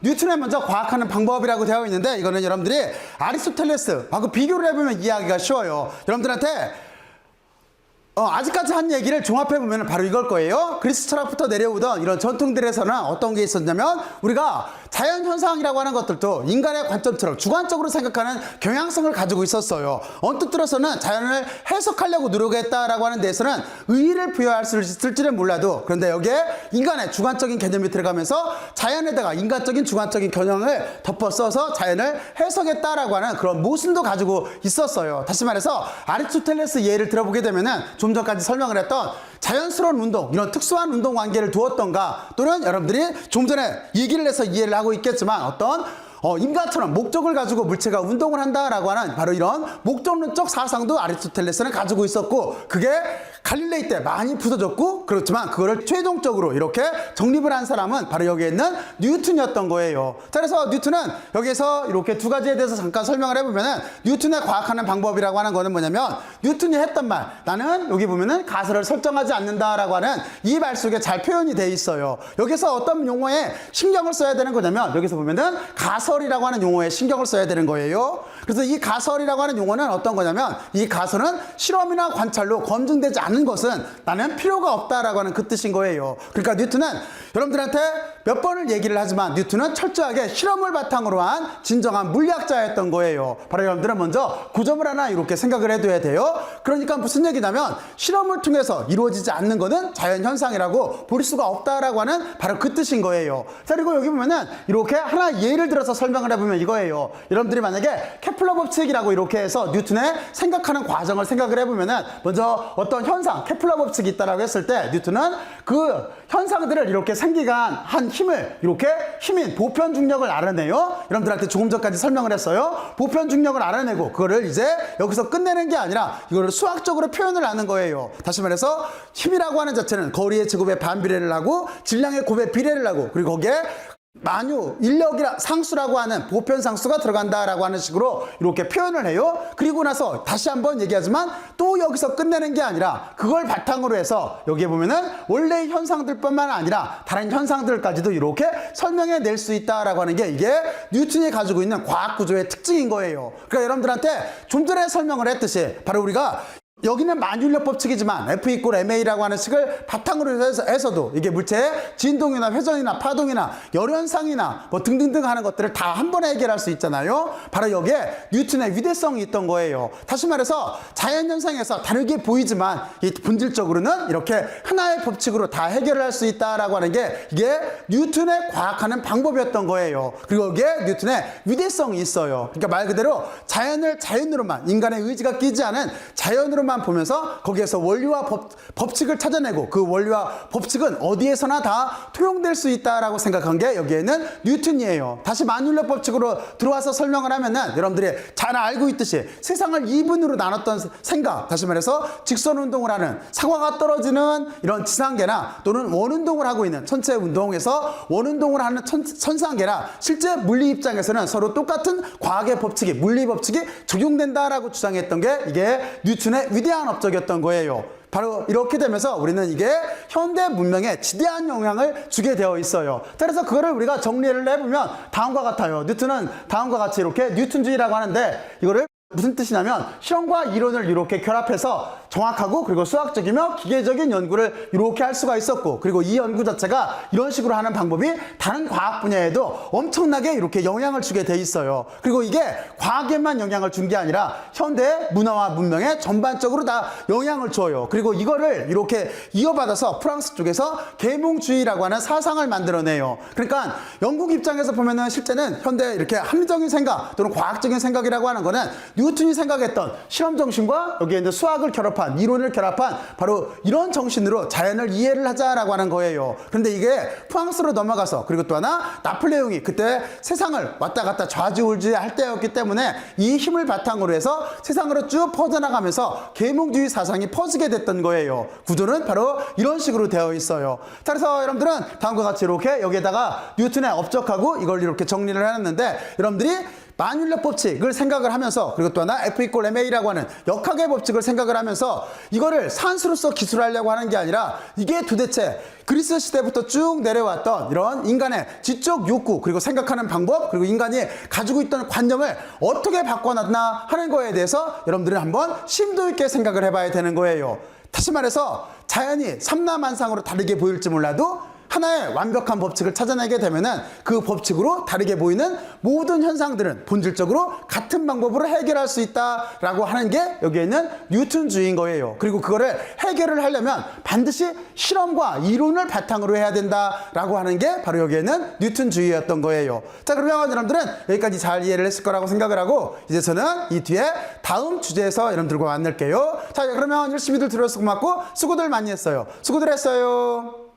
뉴턴의 먼저 과학하는 방법이라고 되어 있는데, 이거는 여러분들이 아리스토텔레스하고 비교를 해보면 이해하기가 쉬워요. 여러분들한테 아직까지 한 얘기를 종합해보면 바로 이걸 거예요. 그리스 철학부터 내려오던 이런 전통들에서는 어떤 게 있었냐면, 우리가 자연현상이라고 하는 것들도 인간의 관점처럼 주관적으로 생각하는 경향성을 가지고 있었어요. 언뜻 들어서는 자연을 해석하려고 노력했다라고 하는 데에서는 의의를 부여할 수 있을지는 몰라도, 그런데 여기에 인간의 주관적인 개념이 들어가면서 자연에다가 인간적인 주관적인 경향을 덮어 써서 자연을 해석했다라고 하는 그런 모순도 가지고 있었어요. 다시 말해서 아리스토텔레스 예를 들어보게 되면은 좀 전까지 설명을 했던 자연스러운 운동, 이런 특수한 운동 관계를 두었던가, 또는 여러분들이 좀 전에 얘기를 해서 이해를 하고 있겠지만 어떤 인간처럼 목적을 가지고 물체가 운동을 한다라고 하는 바로 이런 목적론적 사상도 아리스토텔레스는 가지고 있었고, 그게 갈릴레이 때 많이 부서졌고, 그렇지만 그거를 최종적으로 이렇게 정립을 한 사람은 바로 여기에 있는 뉴턴이었던 거예요. 자, 그래서 뉴턴은 여기서 이렇게 두 가지에 대해서 잠깐 설명을 해보면은, 뉴턴의 과학하는 방법이라고 하는 거는 뭐냐면, 뉴턴이 했던 말, 나는 여기 보면은 가설을 설정하지 않는다라고 하는 이 말 속에 잘 표현이 돼 있어요. 여기서 어떤 용어에 신경을 써야 되는 거냐면, 여기서 보면은 가설이라고 하는 용어에 신경을 써야 되는 거예요. 그래서 이 가설이라고 하는 용어는 어떤 거냐면, 이 가설은 실험이나 관찰로 검증되지 않는 것은 나는 필요가 없다라고 하는 그 뜻인 거예요. 그러니까 뉴턴은 여러분들한테 몇 번을 얘기를 하지만, 뉴턴은 철저하게 실험을 바탕으로 한 진정한 물리학자였던 거예요. 바로 여러분들은 먼저 그 점을 하나 이렇게 생각을 해둬야 돼요. 그러니까 무슨 얘기냐면, 실험을 통해서 이루어지지 않는 것은 자연현상이라고 볼 수가 없다라고 하는 바로 그 뜻인 거예요. 자, 그리고 여기 보면은 이렇게 하나 예를 들어서 설명을 해보면 이거예요. 여러분들이 만약에 케플러 법칙이라고 이렇게 해서 뉴턴의 생각하는 과정을 생각을 해보면은, 먼저 어떤 현상, 케플러 법칙이 있다라고 했을 때, 뉴턴은 그 현상들을 이렇게 생기가 한 힘을, 이렇게 힘인 보편 중력을 알아내요. 여러분들한테 조금 전까지 설명을 했어요. 보편 중력을 알아내고 그거를 이제 여기서 끝내는 게 아니라 이거를 수학적으로 표현을 하는 거예요. 다시 말해서 힘이라고 하는 자체는 거리의 제곱에 반비례를 하고 질량의 곱에 비례를 하고, 그리고 거기에 만유, 인력이라 상수라고 하는 보편 상수가 들어간다라고 하는 식으로 이렇게 표현을 해요. 그리고 나서 다시 한번 얘기하지만, 또 여기서 끝내는 게 아니라 그걸 바탕으로 해서 여기에 보면은 원래의 현상들뿐만 아니라 다른 현상들까지도 이렇게 설명해 낼 수 있다라고 하는 게, 이게 뉴턴이 가지고 있는 과학 구조의 특징인 거예요. 그러니까 여러분들한테 좀 전에 설명을 했듯이, 바로 우리가 여기는 만유인력 법칙이지만 F = ma라고 하는 식을 바탕으로 해서도 이게 물체의 진동이나 회전이나 파동이나 열현상이나 뭐 등등등 하는 것들을 다 한 번에 해결할 수 있잖아요. 바로 여기에 뉴턴의 위대성이 있던 거예요. 다시 말해서 자연현상에서 다르게 보이지만 이 본질적으로는 이렇게 하나의 법칙으로 다 해결을 할 수 있다라고 하는 게, 이게 뉴턴의 과학하는 방법이었던 거예요. 그리고 여기에 뉴턴의 위대성이 있어요. 그러니까 말 그대로 자연을 자연으로만, 인간의 의지가 끼지 않은 자연으로만 보면서 거기에서 원리와 법칙을 찾아내고, 그 원리와 법칙은 어디에서나 다 통용될 수 있다라고 생각한 게 여기에는 뉴턴이에요. 다시 만유인력 법칙으로 들어와서 설명을 하면은, 여러분들이 잘 알고 있듯이 세상을 2분으로 나눴던 생각, 다시 말해서 직선 운동을 하는, 사과가 떨어지는 이런 지상계나, 또는 원운동을 하고 있는 천체 운동에서 원운동을 하는 천상계나, 실제 물리 입장에서는 서로 똑같은 과학의 법칙이, 물리 법칙이 적용된다라고 주장했던 게 이게 뉴턴의 위대한 업적이었던 거예요. 바로 이렇게 되면서 우리는 이게 현대 문명에 지대한 영향을 주게 되어 있어요. 그래서 그거를 우리가 정리를 해보면 다음과 같아요. 뉴턴은 다음과 같이 이렇게 뉴턴주의라고 하는데, 이거를 무슨 뜻이냐면, 실험과 이론을 이렇게 결합해서 정확하고 그리고 수학적이며 기계적인 연구를 이렇게 할 수가 있었고, 그리고 이 연구 자체가 이런 식으로 하는 방법이 다른 과학 분야에도 엄청나게 이렇게 영향을 주게 돼 있어요. 그리고 이게 과학에만 영향을 준 게 아니라 현대 문화와 문명에 전반적으로 다 영향을 줘요. 그리고 이거를 이렇게 이어받아서 프랑스 쪽에서 계몽주의라고 하는 사상을 만들어내요. 그러니까 영국 입장에서 보면은 실제는 현대 이렇게 합리적인 생각 또는 과학적인 생각이라고 하는 거는 뉴턴이 생각했던 실험 정신과 여기에 이제 수학을 결합한, 이론을 결합한 바로 이런 정신으로 자연을 이해를 하자라고 하는 거예요. 그런데 이게 프랑스로 넘어가서, 그리고 또 하나 나폴레옹이 그때 세상을 왔다 갔다 좌지우지할 때였기 때문에 이 힘을 바탕으로 해서 세상으로 쭉 퍼져나가면서 계몽주의 사상이 퍼지게 됐던 거예요. 구조는 바로 이런 식으로 되어 있어요. 자, 그래서 여러분들은 다음과 같이 이렇게 여기에다가 뉴턴에 업적하고 이걸 이렇게 정리를 해놨는데, 여러분들이 만율력 법칙을 생각을 하면서 그리고 또 하나 F 이퀄 MA라고 하는 역학의 법칙을 생각을 하면서 이거를 산수로서 기술하려고 하는 게 아니라 이게 도대체 그리스 시대부터 쭉 내려왔던 이런 인간의 지적 욕구 그리고 생각하는 방법 그리고 인간이 가지고 있던 관념을 어떻게 바꿔놨나 하는 거에 대해서 여러분들은 한번 심도 있게 생각을 해봐야 되는 거예요. 다시 말해서 자연이 삼라만상으로 다르게 보일지 몰라도 하나의 완벽한 법칙을 찾아내게 되면은 그 법칙으로 다르게 보이는 모든 현상들은 본질적으로 같은 방법으로 해결할 수 있다라고 하는 게 여기에 있는 뉴턴주의인 거예요. 그리고 그거를 해결을 하려면 반드시 실험과 이론을 바탕으로 해야 된다라고 하는 게 바로 여기에 있는 뉴턴주의였던 거예요. 자, 그러면 여러분들은 여기까지 잘 이해를 했을 거라고 생각을 하고 이제 저는 이 뒤에 다음 주제에서 여러분들과 만날게요. 자, 그러면 열심히들 들어서 고맙고 수고들 많이 했어요. 수고들 했어요.